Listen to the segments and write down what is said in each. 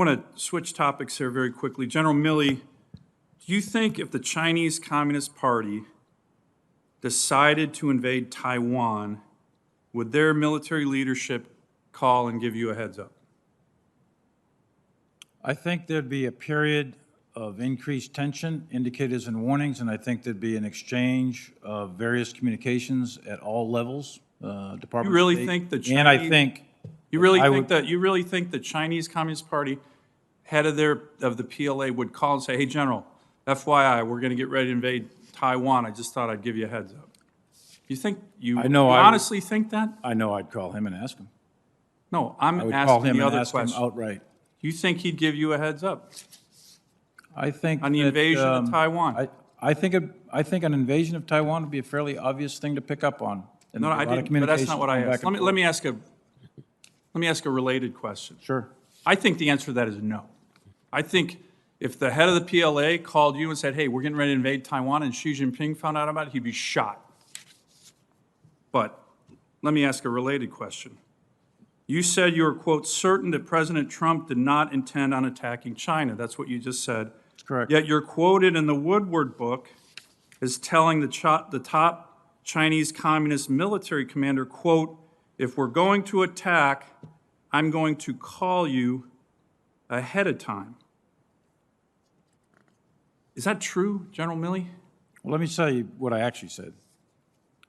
want to switch topics here very quickly. General Milley, do you think if the Chinese Communist Party decided to invade Taiwan, would their military leadership call and give you a heads up? I think there'd be a period of increased tension, indicators and warnings, and I think there'd be an exchange of various communications at all levels. Department You really of State. think the Chinese, And I think you really I think would- that you really think the Chinese Communist Party head of the PLA would call and say, "Hey, General, FYI, we're going to get ready to invade Taiwan. I just thought I'd give you a heads up." You think I know you I would- honestly think that? I know I'd call him and ask him. No, I I'm would call asking him the and other ask him question. outright. You think he'd give you a heads up I think on the that, invasion of Taiwan? I think an invasion of Taiwan would be a fairly obvious thing to pick up on. And No, there'd I be a lot of didn't, but that's not communication what I going back asked. and Let forth. me ask a related question. Sure. I think the answer to that is no. I think if the head of the PLA called you and said, "Hey, we're getting ready to invade Taiwan," and Xi Jinping found out about it, he'd be shot. But let me ask a related question. You said you were, quote, certain that President Trump did not intend on attacking China. That's what you just said. That's correct. Yet you're quoted in the Woodward book as telling the top Chinese Communist military commander, quote, "If we're going to attack, I'm going to call you ahead of time." Is that true, General Milley? Well, let me tell you what I actually said.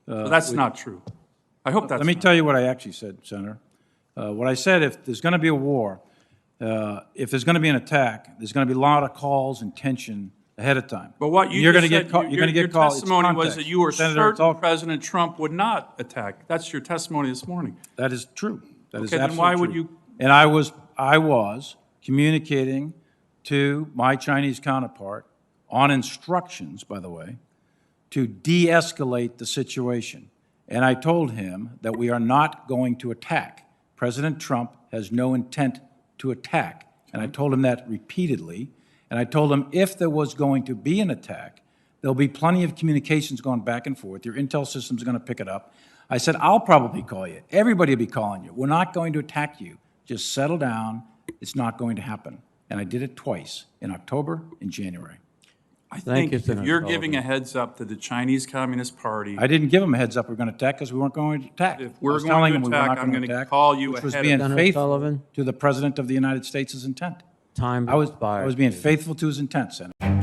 Well, that's not true. I hope that's Let me not. tell you what I actually said, Senator. What I said, if there's going to be a war, if there's going to be an attack, there's going to be a lot of calls and tension ahead of time. But what you You're just going to said, get called. You're going to your get called. It's testimony was context. that you were Senator, it's certain all- President Trump would not attack. That's your testimony this morning. That is true. That is Okay, then absolutely why would true. you- And I was communicating to my Chinese counterpart on instructions, by the way, to de-escalate the situation. And I told him that we are not going to attack. President Trump has no intent to attack. And I told him that repeatedly. And I told him if there was going to be an attack, there'll be plenty of communications going back and forth. Your intel system's going to pick it up. I said, I'll probably call you. Everybody will be calling you. We're not going to attack you. Just settle down. It's not going to happen. And I did it twice, in October and January. I Thank think you, if Senator you're Sullivan. giving a heads up to the Chinese Communist Party, I didn't give them a heads up we're going to attack because we weren't going to attack. If we're I was going telling to them we were attack, not I'm going to gonna attack, call you which was ahead of being time. Senator faithful Sullivan. to the President of the United States' intent. Time I was expired. being please. faithful to his intent, Senator.